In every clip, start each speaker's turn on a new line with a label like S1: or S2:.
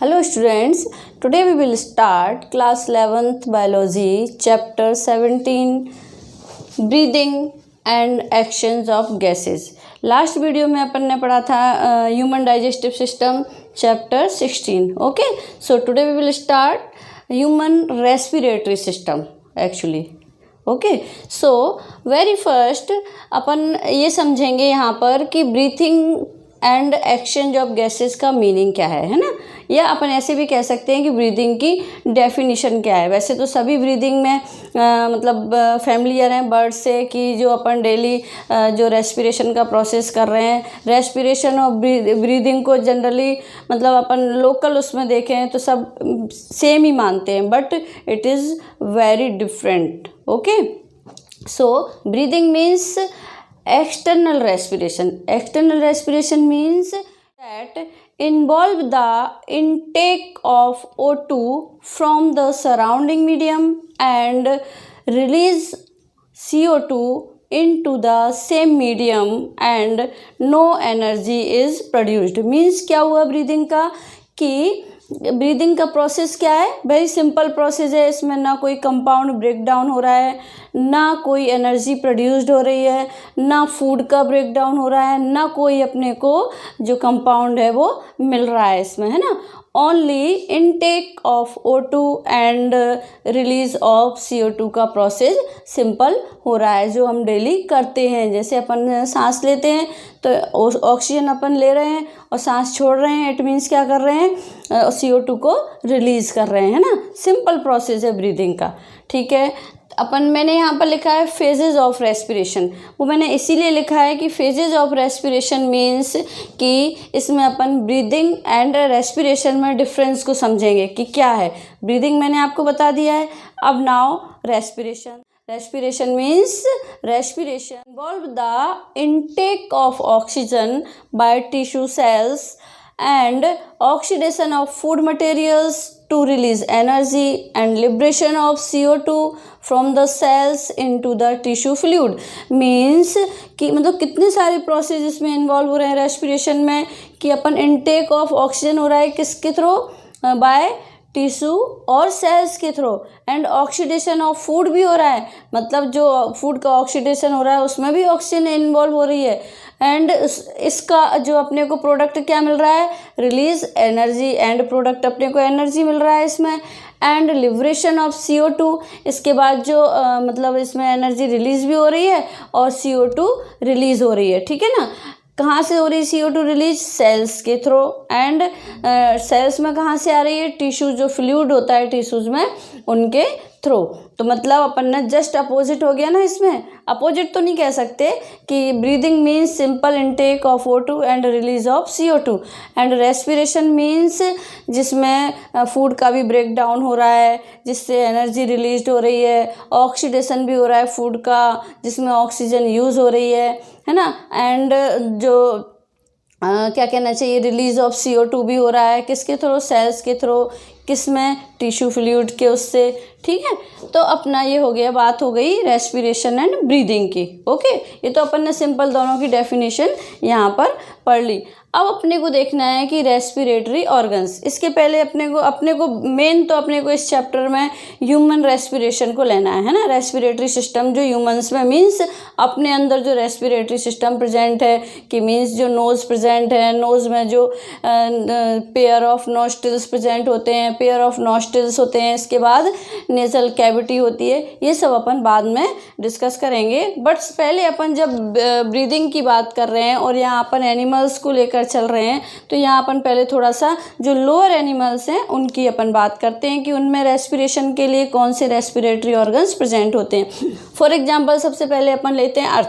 S1: Hello students, today we will start class 11th biology chapter 17 breathing and actions of gases. Last video में अपन ने पढ़ा था human digestive system chapter 16. Okay, so today we will start human respiratory system actually. Okay, so very first अपन ये समझेंगे यहाँ पर कि breathing and exchange of gases का मीनिंग क्या है ना, या अपन ऐसे भी कह सकते हैं कि ब्रीदिंग की डेफिनेशन क्या है. वैसे तो सभी ब्रीदिंग में मतलब फैमिलियर हैं बर्ड से कि जो अपन डेली जो रेस्पिरेशन का प्रोसेस कर रहे हैं, रेस्पिरेशन और ब्रीदिंग को जनरली मतलब अपन लोकल उसमें देखें तो सब सेम ही मानते हैं, but it is very different. Okay, so breathing means external respiration. External respiration means that involve the intake of O2 from the surrounding medium and release CO2 into the same medium and no energy is produced. Means क्या हुआ breathing का कि breathing का process क्या है, very simple process है. इसमें ना कोई कंपाउंड ब्रेक डाउन हो रहा है, ना कोई एनर्जी प्रोड्यूस्ड हो रही है, ना फूड का ब्रेक डाउन हो रहा है, ना कोई अपने को जो कंपाउंड है वो मिल रहा है इसमें, है ना. Only intake of O2 and release of CO2 का प्रोसेस सिंपल हो रहा है जो हम डेली करते हैं. जैसे अपन सांस लेते हैं तो ऑक्सीजन अपन ले रहे हैं और सांस छोड़ रहे हैं, इट मीन्स क्या कर रहे हैं, CO2 को रिलीज़ कर रहे हैं, है ना. सिंपल प्रोसेस है ब्रीदिंग का. ठीक है, मैंने यहाँ पर लिखा है फेजेज ऑफ रेस्पिरेशन. वो मैंने इसीलिए लिखा है कि फेजेज ऑफ रेस्पिरेशन मीन्स कि इसमें अपन ब्रीदिंग एंड रेस्पिरेशन में डिफरेंस को समझेंगे कि क्या है. ब्रीदिंग मैंने आपको बता दिया है. अब now respiration. Respiration means respiration involve the intake of oxygen by tissue cells and oxidation of food materials to release energy and liberation of CO2 from the cells into the tissue fluid. Means कि मतलब कितने सारे process इसमें involve हो रहे हैं respiration में कि अपन इनटेक ऑफ ऑक्सीजन हो रहा है किसके थ्रू, बाय टिश्यू और सेल्स के through, and oxidation of food भी हो रहा है. मतलब जो फूड का ऑक्सीडेशन हो रहा है उसमें भी ऑक्सीजन इन्वॉल्व हो रही है. एंड इसका जो अपने को प्रोडक्ट क्या मिल रहा है, रिलीज एनर्जी, एंड प्रोडक्ट अपने को एनर्जी मिल रहा है इसमें. एंड लिबरेशन ऑफ CO2, इसके बाद जो मतलब इसमें एनर्जी रिलीज भी हो रही है और CO2 रिलीज हो रही है. ठीक है ना. कहाँ से हो रही है CO2 रिलीज, सेल्स के थ्रू. एंड सेल्स में कहाँ से आ रही है, टिश्यू जो फ्लूइड होता है टिश्यूज में उनके थ्रू. तो मतलब अपन ने जस्ट अपोजिट हो गया ना. इसमें अपोजिट तो नहीं कह सकते कि breathing means simple intake of O2 and release of CO2, and respiration means जिसमें फूड का भी ब्रेक डाउन हो रहा है जिससे एनर्जी रिलीज हो रही है, ऑक्सीडेशन भी हो रहा है फूड का जिसमें ऑक्सीजन यूज़ हो रही है ना. एंड जो क्या कहना चाहिए, रिलीज ऑफ CO2 भी हो रहा है किसके थ्रू, सेल्स के थ्रू. किसमें, टिश्यू फ्लूइड के उससे. ठीक है, तो अपना ये हो गया, बात हो गई रेस्पिरेशन एंड ब्रीदिंग की. ओके, ये तो अपन ने सिंपल दोनों की डेफिनेशन यहाँ पर पढ़ ली. अब अपने को देखना है कि रेस्पिरेटरी ऑर्गन्स. इसके पहले अपने को मेन तो अपने को इस चैप्टर में ह्यूमन रेस्पिरेशन को लेना है ना. रेस्पिरेटरी सिस्टम जो ह्यूमंस में मीन्स अपने अंदर जो रेस्पिरेटरी सिस्टम प्रेजेंट है कि मीन्स जो नोज़ प्रेजेंट है, नोज़ में जो पेयर ऑफ नॉस्ट्रिल्स प्रेजेंट होते हैं, पेयर ऑफ नॉस्ट्रिल्स होते हैं, इसके बाद नेजल कैविटी होती है. ये सब अपन बाद में डिस्कस करेंगे. बट पहले अपन जब ब्रीदिंग की बात कर रहे हैं और यहाँ अपन एनिमल्स को लेकर चल रहे हैं तो यहाँ अपन पहले थोड़ा सा जो लोअर एनिमल्स हैं उनकी अपन बात करते हैं कि उनमें रेस्पिरेशन के लिए कौन से रेस्पिरेटरी ऑर्गन्स प्रेजेंट होते हैं. फॉर एग्जांपल सबसे पहले अपन लेते हैं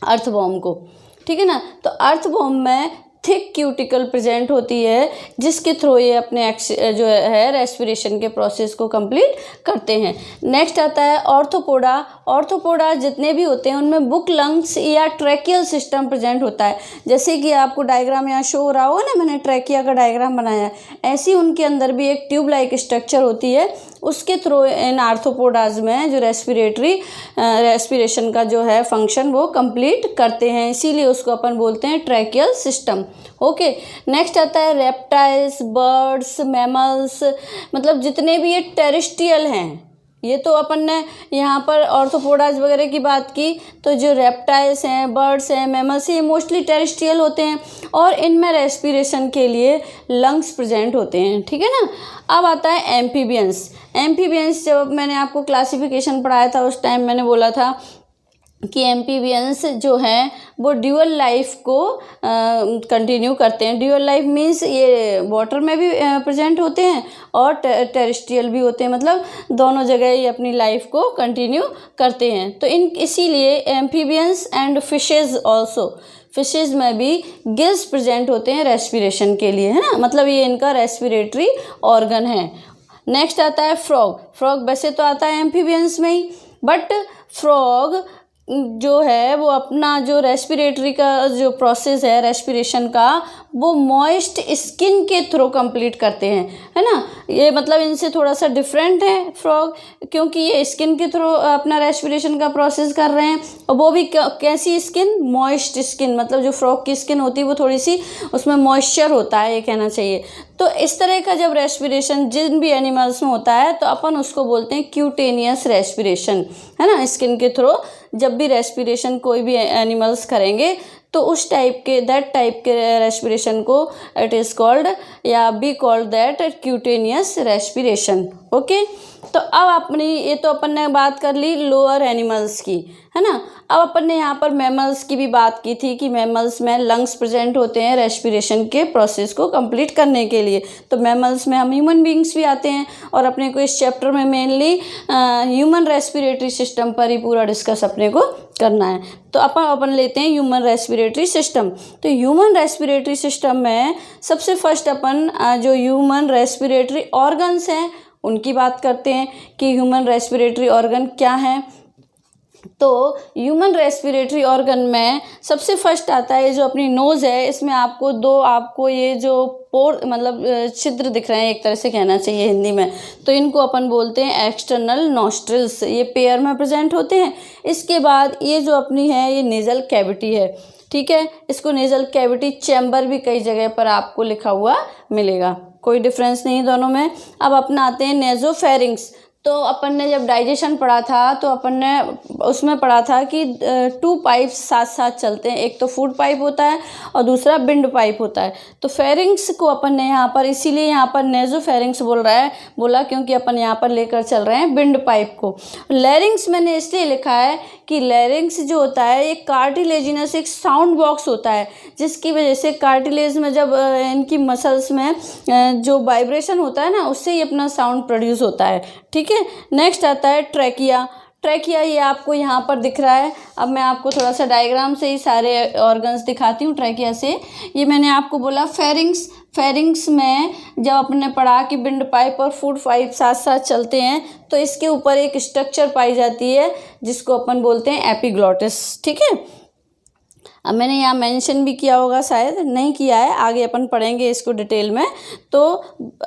S1: अर्थवॉर्म को. ठीक है ना. तो अर्थवॉर्म में थिक क्यूटिकल प्रेजेंट होती है जिसके थ्रू ये अपने जो है रेस्पिरेशन के प्रोसेस को कंप्लीट करते हैं. नेक्स्ट आता है ऑर्थोपोडा. ऑर्थोपोडा जितने भी होते हैं उनमें बुक लंग्स या ट्रैकियल सिस्टम प्रेजेंट होता है. जैसे कि आपको डायग्राम यहाँ शो हो रहा होगा ना, मैंने ट्रैकिया का डायग्राम बनाया है, ऐसी उनके अंदर भी एक ट्यूब लाइक स्ट्रक्चर होती है उसके थ्रू इन आर्थ्रोपोडाज में जो रेस्पिरेशन का जो है फंक्शन वो कंप्लीट करते हैं, इसीलिए उसको अपन बोलते हैं ट्रैकियल सिस्टम। ओके, नेक्स्ट आता है रेप्टाइल्स, बर्ड्स, मैमल्स, मतलब जितने भी ये टेरेस्ट्रियल हैं। ये तो अपन ने यहाँ पर आर्थ्रोपोडाज वगैरह की बात की, तो जो रेप्टाइल्स हैं, बर्ड्स हैं, मैमल्स हैं, ये मोस्टली टेरेस्ट्रियल होते हैं और इनमें रेस्पिरेशन के लिए लंग्स प्रेजेंट होते हैं, ठीक है ना। अब आता है एम्फीबियंस। एम्फीबियंस जब मैंने आपको क्लासिफिकेशन पढ़ाया था उस टाइम मैंने बोला था कि एम्फीबियंस जो हैं वो ड्यूअल लाइफ को कंटिन्यू करते हैं। ड्यूअल लाइफ मीन्स ये वाटर में भी प्रेजेंट होते हैं और टेरेस्ट्रियल भी होते हैं, मतलब दोनों जगह ये अपनी लाइफ को कंटिन्यू करते हैं। तो इसीलिए amphibians and fishes also, fishes में भी गिल्स प्रेजेंट होते हैं रेस्पिरेशन के लिए, है ना, मतलब ये इनका रेस्पिरेटरी ऑर्गन है। नेक्स्ट आता है फ्रॉग। फ्रॉग वैसे तो आता है एम्फीबियंस में ही, बट फ्रॉग जो है वो अपना जो रेस्पिरेटरी का जो प्रोसेस है रेस्पिरेशन का, वो मॉइस्ट स्किन के थ्रू कंप्लीट करते हैं, है ना। ये मतलब इनसे थोड़ा सा डिफरेंट है फ्रॉग, क्योंकि ये स्किन के थ्रू अपना रेस्पिरेशन का प्रोसेस कर रहे हैं, और वो भी कैसी स्किन, मॉइस्ट स्किन, मतलब जो फ्रॉग की स्किन होती है वो थोड़ी सी उसमें मॉइस्चर होता है, ये कहना चाहिए। तो इस तरह का जब रेस्पिरेशन जिन भी एनिमल्स में होता है तो अपन उसको बोलते हैं क्यूटेनियस रेस्पिरेशन, है ना। स्किन के थ्रू जब भी रेस्पिरेशन कोई भी एनिमल्स करेंगे तो उस टाइप के दैट टाइप के रेस्पिरेशन को इट इज़ कॉल्ड या be called that cutaneous respiration. Okay, तो अब अपनी ये तो अपन ने बात कर ली लोअर एनिमल्स की, है ना। अब अपन ने यहाँ पर मैमल्स की भी बात की थी कि मैमल्स में लंग्स प्रेजेंट होते हैं रेस्पिरेशन के प्रोसेस को कंप्लीट करने के लिए। तो मैमल्स में हम ह्यूमन बींग्स भी आते हैं और अपने को इस चैप्टर में मेनली ह्यूमन रेस्पिरेटरी सिस्टम पर ही पूरा डिस्कस अपने को करना है। तो अपन लेते हैं ह्यूमन रेस्पिरेटरी सिस्टम। तो ह्यूमन रेस्पिरेटरी सिस्टम में सबसे फर्स्ट अपन जो ह्यूमन रेस्पिरेटरी ऑर्गन्स हैं उनकी बात करते हैं कि ह्यूमन रेस्पिरेटरी ऑर्गन क्या है। तो ह्यूमन रेस्पिरेटरी ऑर्गन में सबसे फर्स्ट आता है जो अपनी नोज़ है, इसमें आपको ये जो पोर मतलब छिद्र दिख रहे हैं, एक तरह से कहना चाहिए हिंदी में, तो इनको अपन बोलते हैं एक्सटर्नल नॉस्ट्रिल्स, ये पेयर में प्रेजेंट होते हैं। इसके बाद ये जो अपनी है ये नेज़ल कैविटी है, ठीक है, इसको नेज़ल कैविटी चैम्बर भी कई जगह पर आपको लिखा हुआ मिलेगा, कोई डिफरेंस नहीं दोनों में। अब अपना आते हैं नेज़ोफेरिंक्स। तो अपन ने जब डाइजेशन पढ़ा था तो अपन ने उसमें पढ़ा था कि 2 पाइप्स साथ साथ चलते हैं, एक तो फूड पाइप होता है और दूसरा विंड पाइप होता है। तो फेरिंग्स को अपन ने यहाँ पर इसीलिए यहाँ पर नेज़ोफेरिंक्स बोला क्योंकि अपन यहाँ पर लेकर चल रहे हैं विंड पाइप को। लैरिंग्स मैंने इसलिए लिखा है कि लैरिंग्स जो होता है ये कार्टिलेजिनस एक साउंड बॉक्स होता है, जिसकी वजह से कार्टिलेज में जब इनकी मसल्स में जो वाइब्रेशन होता है ना उससे ही अपना साउंड प्रोड्यूस होता है, ठीक है। नेक्स्ट आता है ट्रैकिया। ट्रैकिया ये आपको यहाँ पर दिख रहा है। अब मैं आपको थोड़ा सा डायग्राम से ही सारे ऑर्गन्स दिखाती हूँ ट्रैकिया से। ये मैंने आपको बोला फेरिंग्स में जब आपने पढ़ा कि विंड पाइप और फूड पाइप साथ साथ चलते हैं तो इसके ऊपर एक स्ट्रक्चर पाई जाती है जिसको अपन बोलते हैं एपिग्लॉटिस, ठीक है। अब मैंने यहाँ मेंशन भी किया होगा, शायद नहीं किया है, आगे अपन पढ़ेंगे इसको डिटेल में। तो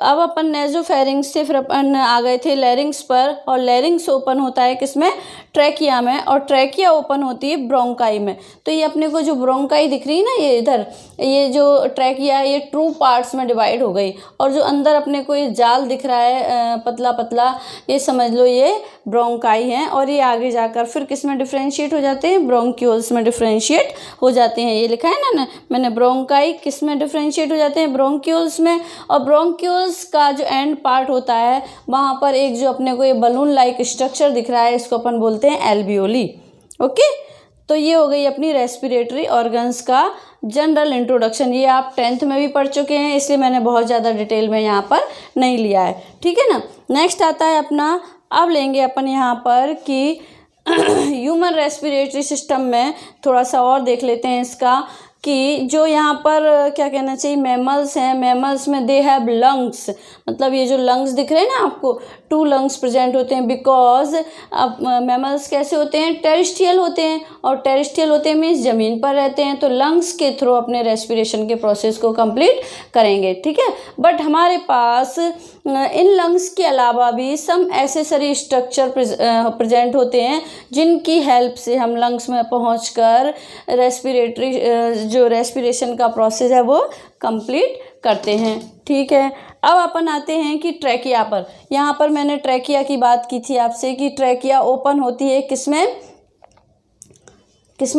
S1: अब अपन नेज़ोफेरिंग्स से फिर अपन आ गए थे लैरिंग्स पर, और लैरिंग्स ओपन होता है किसमें, ट्रैकिया में, और ट्रैकिया ओपन होती है ब्रोंकाई में। तो ये अपने को जो ब्रोंकाई दिख रही है ना ये इधर, ये जो ट्रैकिया ये 2 पार्ट्स में डिवाइड हो गई, और जो अंदर अपने को ये जाल दिख रहा है पतला पतला, ये समझ लो ये ब्रोंकाई हैं, और ये आगे जाकर फिर किस में डिफ्रेंशिएट हो जाते हैं, ब्रोंक्यूल्स में डिफ्रेंशिएट हो जाते हैं। ये लिखा है ना मैंने, ब्रोंकाई किस में डिफ्रेंशिएट हो जाते हैं, ब्रोंक्यूल्स में। और ब्रोंक्यूल्स का जो एंड पार्ट होता है वहाँ पर एक जो अपने को ये बलून लाइक स्ट्रक्चर दिख रहा है इसको अपन बोलते हैं एल्वियोली। ओके, तो ये हो गई अपनी रेस्पिरेटरी ऑर्गन्स का जनरल इंट्रोडक्शन। ये आप 10th में भी पढ़ चुके हैं, इसलिए मैंने बहुत ज़्यादा डिटेल में यहाँ पर नहीं लिया है, ठीक है ना। नेक्स्ट आता है अपना, अब लेंगे अपन यहाँ पर कि ह्यूमन रेस्पिरेटरी सिस्टम में थोड़ा सा और देख लेते हैं इसका कि जो यहाँ पर क्या कहना चाहिए, मैमल्स हैं, मैमल्स में दे हैव लंग्स, मतलब ये जो लंग्स दिख रहे हैं ना आपको, 2 लंग्स प्रेजेंट होते हैं, बिकॉज अब मैमल्स कैसे होते हैं, टेरेस्ट्रियल होते हैं, और टेरेस्ट्रियल होते हैं मीन्स ज़मीन पर रहते हैं, तो लंग्स के थ्रू अपने रेस्पिरेशन के प्रोसेस को कंप्लीट करेंगे, ठीक है। बट हमारे पास इन लंग्स के अलावा भी सम एसेसरी स्ट्रक्चर प्रेजेंट होते हैं, जिनकी हेल्प से हम लंग्स में पहुंचकर रेस्पिरेटरी जो रेस्पिरेशन का प्रोसेस है वो कंप्लीट करते हैं, ठीक है। अब अपन आते हैं कि ट्रैकिया पर। यहाँ पर मैंने ट्रैकिया की बात की थी आपसे कि ट्रैकिया ओपन होती है किसमें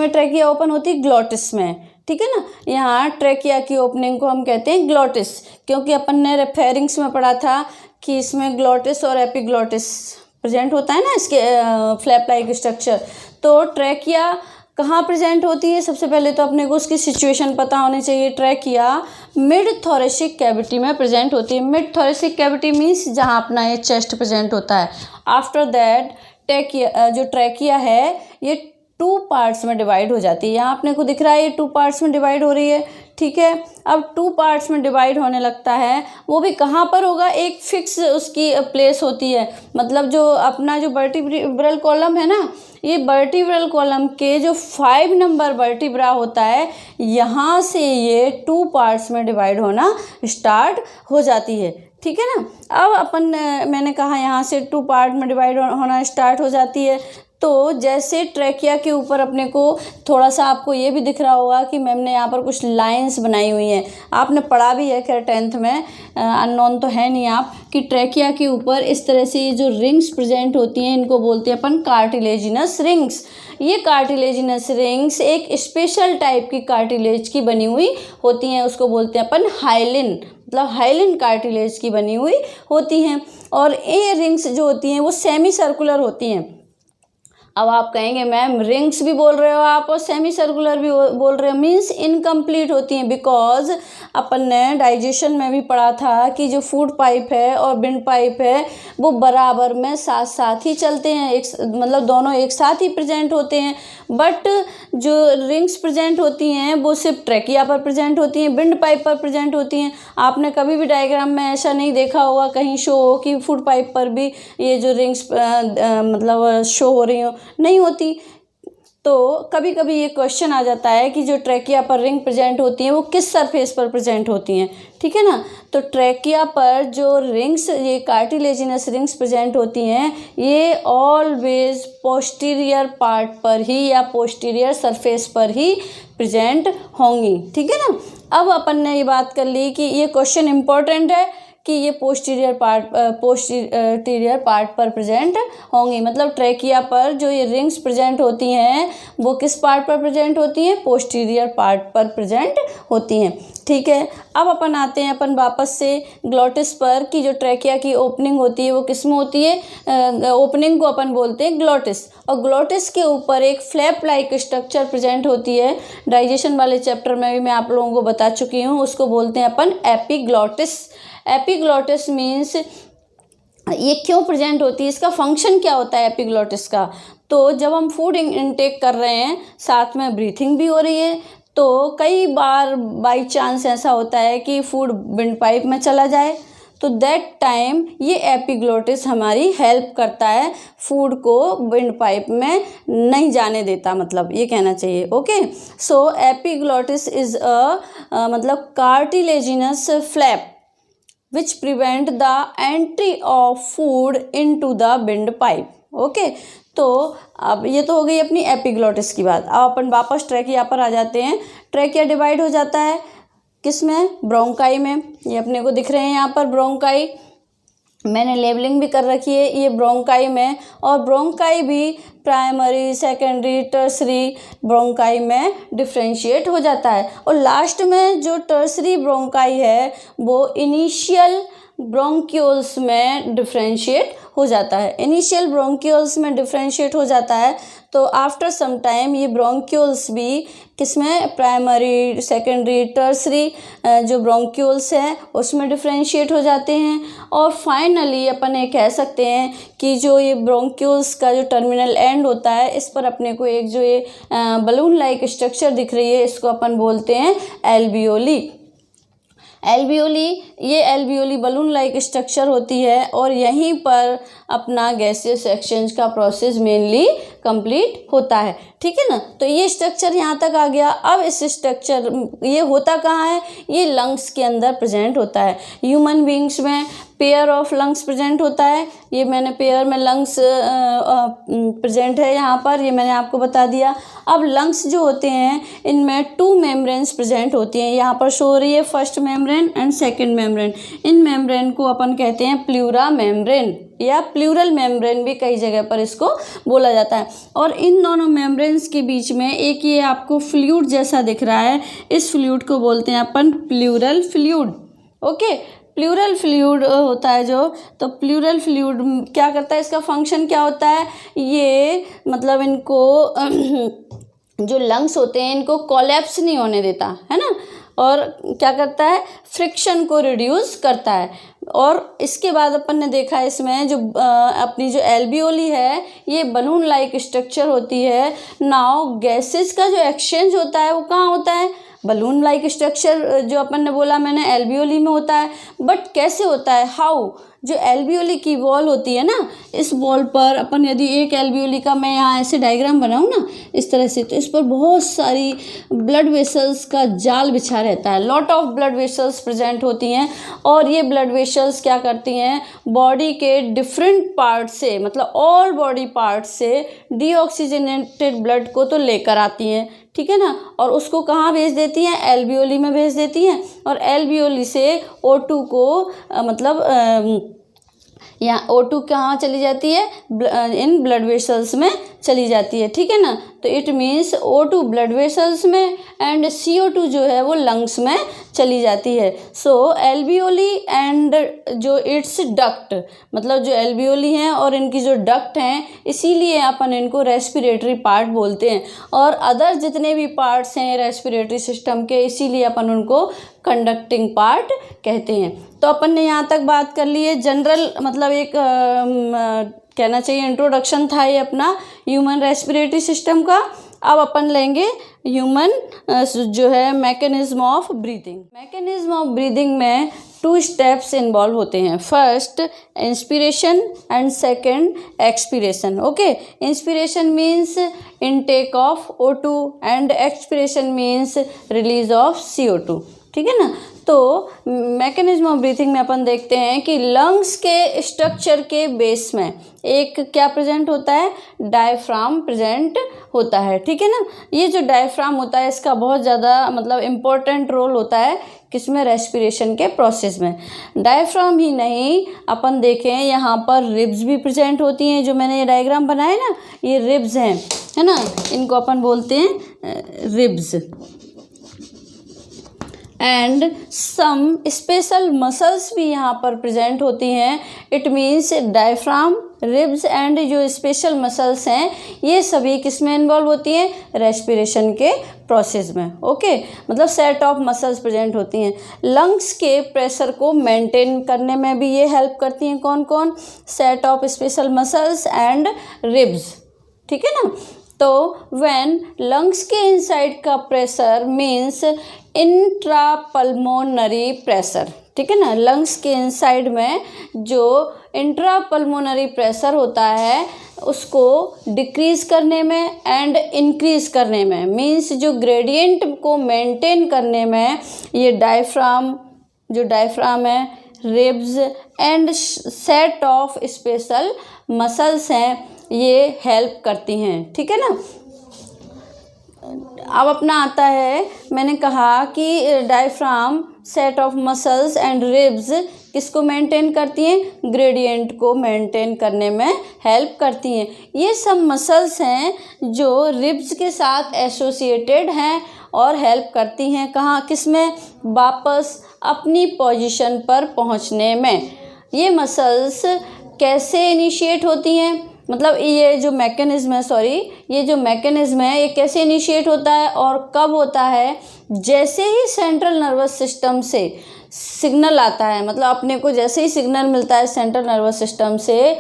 S1: ट्रैकिया ओपन होती है, ग्लॉटिस में, ठीक है ना। यहाँ ट्रैकिया की ओपनिंग को हम कहते हैं ग्लॉटिस, क्योंकि अपन ने फेरिंग्स में पढ़ा था कि इसमें ग्लॉटिस और एपिग्लॉटिस प्रेजेंट होता है ना, इसके फ्लैप लाइक स्ट्रक्चर। तो ट्रैकिया कहाँ प्रेजेंट होती है, सबसे पहले तो अपने को उसकी सिचुएशन पता होनी चाहिए। ट्रैकिया मिड थोरेसिक कैविटी में प्रेजेंट होती है। मिड थोरेसिक कैविटी मीन्स जहाँ अपना ये चेस्ट प्रेजेंट होता है। आफ्टर दैट ट्रैकिया है ये 2 पार्ट्स में डिवाइड हो जाती है। यहाँ अपने को दिख रहा है ये 2 पार्ट्स में डिवाइड हो रही है, ठीक है। अब 2 पार्ट्स में डिवाइड होने लगता है, वो भी कहाँ पर होगा, एक फिक्स उसकी प्लेस होती है, मतलब जो अपना जो वर्टिब्रल कॉलम है ना, ये वर्टिब्रल कॉलम के जो 5 नंबर वर्टिब्रा होता है, यहाँ से ये 2 पार्ट्स में डिवाइड होना स्टार्ट हो जाती है, ठीक है ना। अब मैंने कहा यहाँ से 2 पार्ट में डिवाइड होना स्टार्ट हो जाती है। तो जैसे ट्रैकिया के ऊपर अपने को थोड़ा सा आपको ये भी दिख रहा होगा कि मैम ने यहाँ पर कुछ लाइंस बनाई हुई हैं, आपने पढ़ा भी है खैर 10th में, अननोन तो है नहीं आप, कि ट्रैकिया के ऊपर इस तरह से ये जो रिंग्स प्रेजेंट होती हैं इनको बोलते हैं अपन कार्टिलेजिनस रिंग्स। ये कार्टिलेजिनस रिंग्स एक स्पेशल टाइप की कार्टिलेज की बनी हुई होती हैं, उसको बोलते हैं अपन हाइलिन, मतलब हाइलिन कार्टिलेज की बनी हुई होती हैं। और ये रिंग्स जो होती हैं वो सेमी सर्कुलर होती हैं। अब आप कहेंगे मैम रिंग्स भी बोल रहे हो आप और सेमी सर्कुलर भी बोल रहे हो, मीन्स इनकम्प्लीट होती हैं, बिकॉज अपन ने डाइजेशन में भी पढ़ा था कि जो फूड पाइप है और विंड पाइप है वो बराबर में साथ साथ ही चलते हैं, मतलब दोनों एक साथ ही प्रेजेंट होते हैं। बट जो रिंग्स प्रेजेंट होती हैं वो सिर्फ ट्रैकिया पर प्रेजेंट होती हैं, विंड पाइप पर प्रेजेंट होती हैं। आपने कभी भी डायग्राम में ऐसा नहीं देखा होगा कहीं शो हो कि फूड पाइप पर भी ये जो रिंग्स मतलब शो हो रही हो, नहीं होती। तो कभी कभी ये क्वेश्चन आ जाता है कि जो ट्रैकिया पर रिंग प्रेजेंट होती हैं वो किस सरफेस पर प्रेजेंट होती हैं, ठीक है ना। तो ट्रैकिया पर जो रिंग्स, ये कार्टिलेजिनस रिंग्स प्रेजेंट होती हैं, ये ऑलवेज पोस्टीरियर पार्ट पर ही या पोस्टीरियर सरफेस पर ही प्रेजेंट होंगी, ठीक है ना। अब अपन ने ये बात कर ली कि ये क्वेश्चन इम्पोर्टेंट है कि ये पोस्टीरियर पार्ट पर प्रेजेंट होंगी, मतलब ट्रैकिया पर जो ये रिंग्स प्रेजेंट होती हैं वो किस पार्ट पर प्रेजेंट होती हैं, पोस्टीरियर पार्ट पर प्रेजेंट होती हैं, ठीक है। अब अपन आते हैं अपन वापस से ग्लॉटिस पर कि जो ट्रैकिया की ओपनिंग होती है वो किस में होती है, ओपनिंग को अपन बोलते हैं ग्लॉटिस, और ग्लॉटिस के ऊपर एक फ्लैप लाइक स्ट्रक्चर प्रेजेंट होती है। डाइजेशन वाले चैप्टर में भी मैं आप लोगों को बता चुकी हूँ, उसको बोलते हैं अपन एपिग्लॉटिस। एपिग्लॉटिस मीन्स ये क्यों प्रेजेंट होती है, इसका फंक्शन क्या होता है एपिग्लॉटिस का। तो जब हम फूड इनटेक कर रहे हैं साथ में ब्रीथिंग भी हो रही है, तो कई बार बाई चांस ऐसा होता है कि फूड विंड पाइप में चला जाए, तो दैट टाइम ये एपिग्लॉटिस हमारी हेल्प करता है, फूड को विंड पाइप में नहीं जाने देता, मतलब ये कहना चाहिए, ओके। सो एपिग्लॉटिस इज मतलब cartilaginous flap which prevent the entry of food into the windpipe, okay. तो अब ये तो हो गई अपनी एपिग्लॉटिस की बात। अब अपन वापस ट्रैकिया पर आ जाते हैं। ट्रैकिया डिवाइड हो जाता है किस में, ब्रोंकाई में। ये अपने को दिख रहे हैं यहाँ पर ब्रोंकाई, मैंने लेबलिंग भी कर रखी है, ये ब्रोंकाई में, और ब्रोंकाई भी प्राइमरी, सेकेंडरी, टर्सरी ब्रोंकाई में डिफ्रेंशिएट हो जाता है। और लास्ट में जो टर्सरी ब्रोंकाई है वो इनिशियल ब्रोंक्यूल्स में डिफ्रेंशिएट हो जाता है। इनिशियल ब्रोंक्यूल्स में डिफ्रेंशिएट हो जाता है, तो आफ्टर सम टाइम ये ब्रोंक्यूल्स भी किसमें, प्राइमरी, सेकेंडरी, टर्सरी जो ब्रोंक्यूल्स हैं उसमें डिफ्रेंशिएट हो जाते हैं। और फाइनली अपन ये कह सकते हैं कि जो ये ब्रोंक्यूल्स का जो टर्मिनल एंड होता है, इस पर अपने को एक जो ये बलून लाइक स्ट्रक्चर दिख रही है, इसको अपन बोलते हैं एल्वियोली। ये एल्वियोली बलून लाइक स्ट्रक्चर होती है और यहीं पर अपना गैसियस एक्सचेंज का प्रोसेस मेनली कंप्लीट होता है। ठीक है ना। तो ये स्ट्रक्चर यहाँ तक आ गया। अब इस स्ट्रक्चर ये होता कहाँ है, ये लंग्स के अंदर प्रेजेंट होता है। ह्यूमन बींग्स में पेयर ऑफ लंग्स प्रेजेंट होता है। ये मैंने पेयर में लंग्स प्रेजेंट है यहाँ पर, ये मैंने आपको बता दिया। अब लंग्स जो होते हैं इनमें 2 मेम्ब्रेन्स प्रेजेंट होती हैं। यहाँ पर शो हो रही है first membrane and second membrane. In membrane को अपन कहते हैं प्लूरा मेम्ब्रेन या प्लूरल मेम्ब्रेन भी कई जगह पर इसको बोला जाता है। और इन दोनों मेम्ब्रेन्स के बीच में एक ये आपको फ्लूइड जैसा दिख रहा है, इस फ्लूइड को बोलते हैं अपन pleural fluid. Okay, pleural fluid होता है जो, तो प्लूरल फ्लूइड क्या करता है, इसका फंक्शन क्या होता है, ये मतलब इनको जो लंग्स होते हैं इनको कोलैप्स नहीं होने देता है ना, और क्या करता है, फ्रिक्शन को रिड्यूस करता है। और इसके बाद अपन ने देखा इसमें जो अपनी जो एल्वियोली है ये बलून लाइक स्ट्रक्चर होती है। नाउ गैसेस का जो एक्सचेंज होता है वो कहाँ होता है, बलून लाइक स्ट्रक्चर जो अपन ने बोला मैंने एल्वियोली में होता है। बट कैसे होता है, हाउ, जो एल्वियोली की वॉल होती है ना, इस वॉल पर अपन यदि एक एल्वियोली का मैं यहाँ ऐसे डायग्राम बनाऊँ ना इस तरह से, तो इस पर बहुत सारी ब्लड वेसल्स का जाल बिछा रहता है। Lot of blood vessels present होती हैं और ये ब्लड वेसल्स क्या करती हैं, बॉडी के डिफरेंट पार्ट से, मतलब ऑल बॉडी पार्ट से डीऑक्सीजनेटेड ब्लड को तो लेकर आती हैं, ठीक है ना, और उसको कहाँ भेज देती हैं, एल्वियोली में भेज देती हैं। और एल्वियोली से O2 को मतलब यहाँ O2 कहाँ चली जाती है, इन ब्लड वेसल्स में चली जाती है। ठीक है ना, तो it means O2 blood vessels में एंड CO2 जो है वो लंग्स में चली जाती है। सो एल्वियोली एंड जो इट्स डक्ट, मतलब जो एल्वियोली हैं और इनकी जो डक्ट हैं, इसीलिए अपन इनको रेस्पिरेटरी पार्ट बोलते हैं। और अदर जितने भी पार्ट्स हैं रेस्पिरेटरी सिस्टम के, इसीलिए अपन उनको कंडक्टिंग पार्ट कहते हैं। तो अपन ने यहाँ तक बात कर ली है जनरल, मतलब एक कहना चाहिए इंट्रोडक्शन था ये अपना ह्यूमन रेस्पिरेटरी सिस्टम का। अब अपन लेंगे ह्यूमन जो है mechanism of breathing. Mechanism of breathing में 2 स्टेप्स इन्वॉल्व होते हैं, first inspiration and second expiration. Okay, inspiration means intake of O2 and expiration means release of CO2। ठीक है ना। तो मैकेनिज्म ऑफ ब्रीथिंग में अपन देखते हैं कि लंग्स के स्ट्रक्चर के बेस में एक क्या प्रेजेंट होता है, डायफ्राम प्रेजेंट होता है। ठीक है ना, ये जो डायफ्राम होता है इसका बहुत ज़्यादा मतलब इम्पोर्टेंट रोल होता है किसमें, रेस्पिरेशन के प्रोसेस में। डायफ्राम ही नहीं, अपन देखें यहाँ पर रिब्स भी प्रेजेंट होती हैं, जो मैंने ये डायग्राम बनाया ना, ये रिब्स हैं, है ना, इनको अपन बोलते हैं ribs. And some special muscles भी यहाँ पर प्रेजेंट होती हैं। It means diaphragm, ribs and जो स्पेशल मसल्स हैं ये सभी किस में इन्वॉल्व होती हैं, रेस्पिरेशन के प्रोसेस में। ओके, मतलब सेट ऑफ मसल्स प्रेजेंट होती हैं। लंग्स के प्रेशर को मेंटेन करने में भी ये हेल्प करती हैं, कौन कौन, set of special muscles and ribs. ठीक है ना। तो व्हेन लंग्स के इनसाइड का प्रेशर मीन्स इंट्रापल्मोनरी प्रेशर। ठीक है ना, लंग्स के इनसाइड में जो इंट्रापल्मोनरी प्रेशर होता है उसको डिक्रीज़ करने में एंड इंक्रीज़ करने में, मीन्स जो ग्रेडियंट को मेंटेन करने में ये डायफ्राम, जो डायफ्राम है, ribs and set of special muscles हैं, ये हेल्प करती हैं। ठीक है ना। अब अपना आता है, मैंने कहा कि diaphragm, set of muscles and ribs किसको मेंटेन करती हैं, ग्रेडियंट को मेंटेन करने में हेल्प करती हैं। ये सब मसल्स हैं जो रिब्स के साथ एसोसिएटेड हैं और हेल्प करती हैं कहाँ, किस में, वापस अपनी पोजीशन पर पहुँचने में। ये मसल्स कैसे इनिशिएट होती हैं, मतलब ये जो मैकेनिज्म है, ये जो मैकेनिज्म है ये कैसे इनिशिएट होता है और कब होता है, जैसे ही सेंट्रल नर्वस सिस्टम से सिग्नल आता है, मतलब अपने को जैसे ही सिग्नल मिलता है सेंट्रल नर्वस सिस्टम से,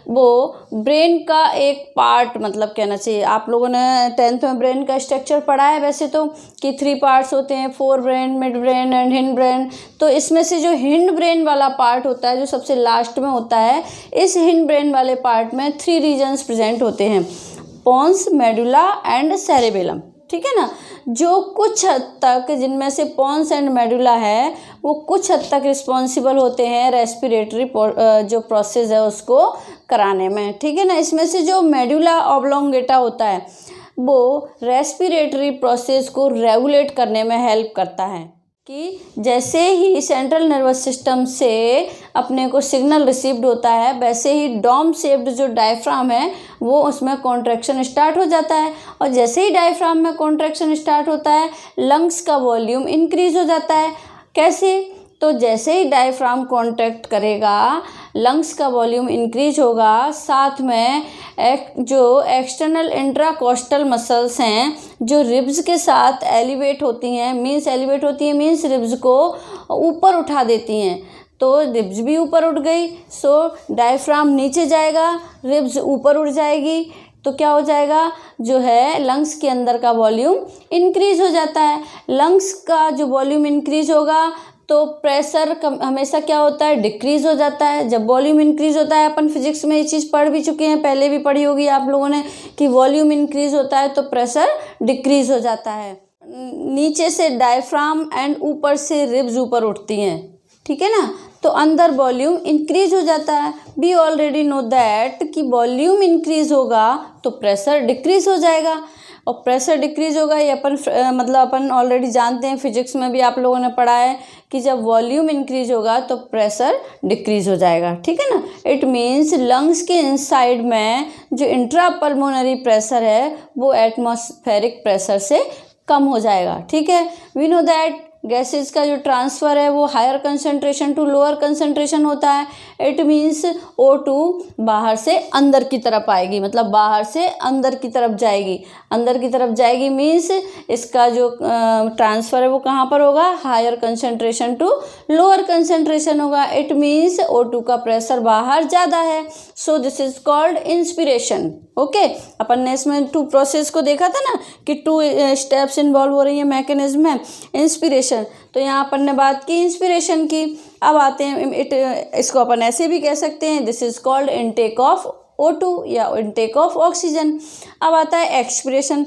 S1: वो ब्रेन का एक पार्ट, मतलब कहना चाहिए, आप लोगों ने 10th में ब्रेन का स्ट्रक्चर पढ़ा है वैसे तो, कि 3 पार्ट्स होते हैं, fore brain, mid brain and hind brain. तो इसमें से जो हिंड ब्रेन वाला पार्ट होता है, जो सबसे लास्ट में होता है, इस हिंड ब्रेन वाले पार्ट में 3 रीजन्स प्रेजेंट होते हैं, पोन्स, मेडुला एंड सेरेबेलम, ठीक है ना। जो कुछ हद तक, जिनमें से पोन्स एंड मेडुला है, वो कुछ हद तक रिस्पॉन्सिबल होते हैं रेस्पिरेटरी जो प्रोसेस है उसको कराने में, ठीक है ना। इसमें से जो मेडुला ऑब्लोंगेटा होता है वो रेस्पिरेटरी प्रोसेस को रेगुलेट करने में हेल्प करता है, कि जैसे ही सेंट्रल नर्वस सिस्टम से अपने को सिग्नल रिसीव्ड होता है, वैसे ही डोम शेप्ड जो डायफ्राम है वो उसमें कॉन्ट्रैक्शन स्टार्ट हो जाता है, और जैसे ही डायफ्राम में कॉन्ट्रैक्शन स्टार्ट होता है लंग्स का वॉल्यूम इंक्रीज हो जाता है। कैसे, तो जैसे ही डायफ्राम कॉन्ट्रैक्ट करेगा लंग्स का वॉल्यूम इंक्रीज होगा, साथ में जो एक्सटर्नल इंट्राकोस्टल मसल्स हैं जो रिब्स के साथ एलिवेट होती हैं, मीन्स रिब्स को ऊपर उठा देती हैं, तो रिब्स भी ऊपर उठ गई, सो डायफ्राम नीचे जाएगा, रिब्स ऊपर उठ जाएगी, तो क्या हो जाएगा, जो है लंग्स के अंदर का वॉल्यूम इंक्रीज हो जाता है। लंग्स का जो वॉल्यूम इंक्रीज होगा तो प्रेशर हमेशा क्या होता है, डिक्रीज हो जाता है। जब वॉल्यूम इंक्रीज होता है, अपन फिजिक्स में ये चीज़ पढ़ भी चुके हैं, पहले भी पढ़ी होगी आप लोगों ने, कि वॉल्यूम इंक्रीज होता है तो प्रेशर डिक्रीज हो जाता है। नीचे से डायफ्राम एंड ऊपर से रिब्स ऊपर उठती हैं, ठीक है ना, तो अंदर वॉल्यूम इंक्रीज हो जाता है। वी ऑलरेडी नो दैट कि वॉल्यूम इंक्रीज होगा तो प्रेशर डिक्रीज हो जाएगा, और प्रेशर डिक्रीज होगा ये अपन ऑलरेडी जानते हैं, फिजिक्स में भी आप लोगों ने पढ़ा है कि जब वॉल्यूम इंक्रीज होगा तो प्रेशर डिक्रीज हो जाएगा, ठीक है ना। इट मीन्स लंग्स के इनसाइड में जो इंट्रा पल्मोनरी प्रेशर है वो एटमॉस्फेरिक प्रेशर से कम हो जाएगा, ठीक है। वी नो दैट गैसेस का जो ट्रांसफ़र है वो higher concentration to lower concentration होता है। इट मीन्स O2 बाहर से अंदर की तरफ आएगी, मतलब बाहर से अंदर की तरफ जाएगी, अंदर की तरफ जाएगी मीन्स इसका जो ट्रांसफ़र है वो कहाँ पर होगा, higher concentration to lower concentration होगा। इट मीन्स O2 का प्रेशर बाहर ज़्यादा है, so this is called inspiration. Okay, अपन ने इसमें 2 प्रोसेस को देखा था ना कि 2 स्टेप्स इन्वॉल्व हो रही है मैकेनिज्म में। इंस्पिरेशन, तो यहाँ अपन ने बात की इंस्पिरेशन की। अब आते हैं इसको अपन ऐसे भी कह सकते हैं, this is called intake of O2 या इनटेक ऑफ ऑक्सीजन। अब आता है expiration.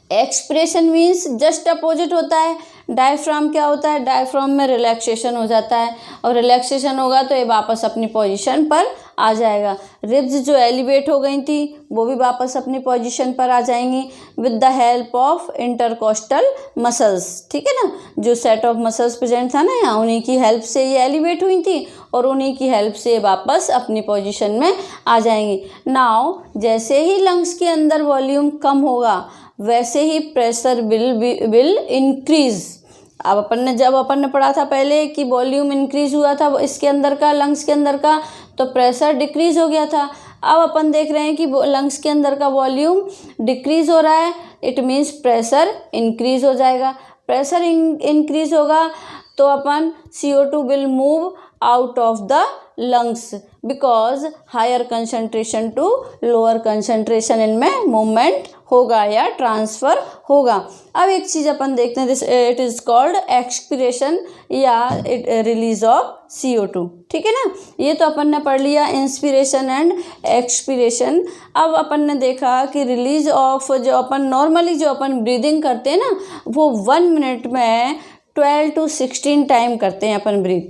S1: Expiration means just opposite होता है। डायफ्राम क्या होता है, डायफ्राम में रिलैक्सेशन हो जाता है, और रिलैक्सेशन होगा तो ये वापस अपनी पोजीशन पर आ जाएगा। रिब्स जो एलिवेट हो गई थी वो भी वापस अपनी पोजीशन पर आ जाएंगी with the help of intercostal muscles, ठीक है ना। जो सेट ऑफ मसल्स प्रेजेंट था ना यहाँ, उन्हीं की हेल्प से ये एलिवेट हुई थी और उन्हीं की हेल्प से वापस अपनी पोजीशन में आ जाएंगी। नाउ जैसे ही लंग्स के अंदर वॉल्यूम कम होगा वैसे ही प्रेशर विल इंक्रीज। अब अपन ने पढ़ा था पहले कि वॉल्यूम इंक्रीज हुआ था इसके अंदर का, लंग्स के अंदर का, तो प्रेशर डिक्रीज हो गया था। अब अपन देख रहे हैं कि लंग्स के अंदर का वॉल्यूम डिक्रीज हो रहा है, इट मीन्स प्रेशर इंक्रीज हो जाएगा। प्रेशर इंक्रीज होगा तो अपन CO2 will move out of the lungs because higher concentration to lower concentration इनमें मूवमेंट होगा या ट्रांसफ़र होगा। अब एक चीज़ अपन देखते हैं, this it is called expiration या रिलीज ऑफ CO2, ठीक है ना। ये तो अपन ने पढ़ लिया इंस्पिरेशन एंड एक्सपिरेशन। अब अपन ने देखा कि रिलीज ऑफ जो अपन नॉर्मली जो अपन ब्रीदिंग करते हैं ना वो 1 मिनट में 12 to 16 टाइम करते हैं अपन ब्रीथ।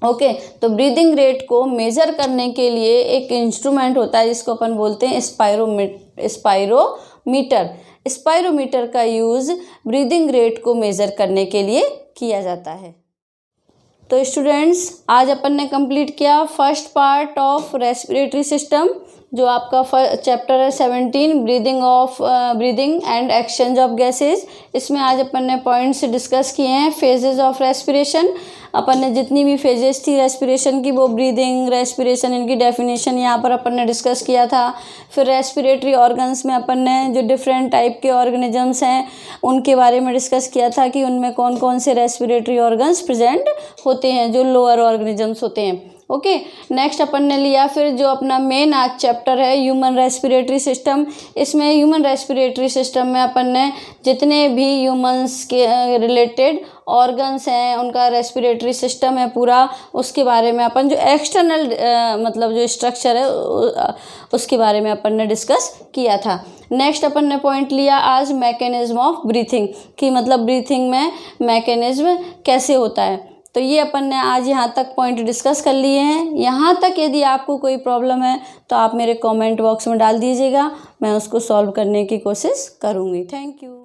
S1: ओके, तो ब्रीदिंग रेट को मेज़र करने के लिए एक इंस्ट्रूमेंट होता है जिसको अपन बोलते हैं स्पायरोमीटर। स्पायरोमीटर का यूज़ ब्रीदिंग रेट को मेज़र करने के लिए किया जाता है। तो स्टूडेंट्स आज अपन ने कंप्लीट किया first part of respiratory system, जो आपका चैप्टर है 17 breathing and exchange of gases. इसमें आज अपन ने पॉइंट्स डिस्कस किए हैं, फेजेस ऑफ रेस्पिरेशन। अपन ने जितनी भी फेजेस थी रेस्पिरेशन की, वो ब्रीदिंग, रेस्पिरेशन, इनकी डेफिनेशन यहाँ पर अपन ने डिस्कस किया था। फिर रेस्पिरेटरी ऑर्गन्स में अपन ने जो डिफरेंट टाइप के ऑर्गेनिजम्स हैं उनके बारे में डिस्कस किया था कि उनमें कौन कौन से रेस्पिरेटरी ऑर्गन्स प्रेजेंट होते हैं, जो लोअर ऑर्गेनिजम्स होते हैं। ओके, नेक्स्ट अपन ने लिया फिर जो अपना मेन आज चैप्टर है ह्यूमन रेस्पिरेटरी सिस्टम। इसमें ह्यूमन रेस्पिरेटरी सिस्टम में अपन ने जितने भी ह्यूमंस के रिलेटेड ऑर्गन्स हैं, उनका रेस्पिरेटरी सिस्टम है पूरा, उसके बारे में अपन जो एक्सटर्नल मतलब जो स्ट्रक्चर है उसके बारे में अपन ने डिस्कस किया था। नेक्स्ट अपन ने पॉइंट लिया आज मैकेनिज्म ऑफ ब्रीथिंग, कि मतलब ब्रीथिंग में मैकेनिज्म कैसे होता है। तो ये अपन ने आज यहाँ तक पॉइंट डिस्कस कर लिए हैं। यहाँ तक यदि आपको कोई प्रॉब्लम है तो आप मेरे कमेंट बॉक्स में डाल दीजिएगा, मैं उसको सॉल्व करने की कोशिश करूँगी। Thank you.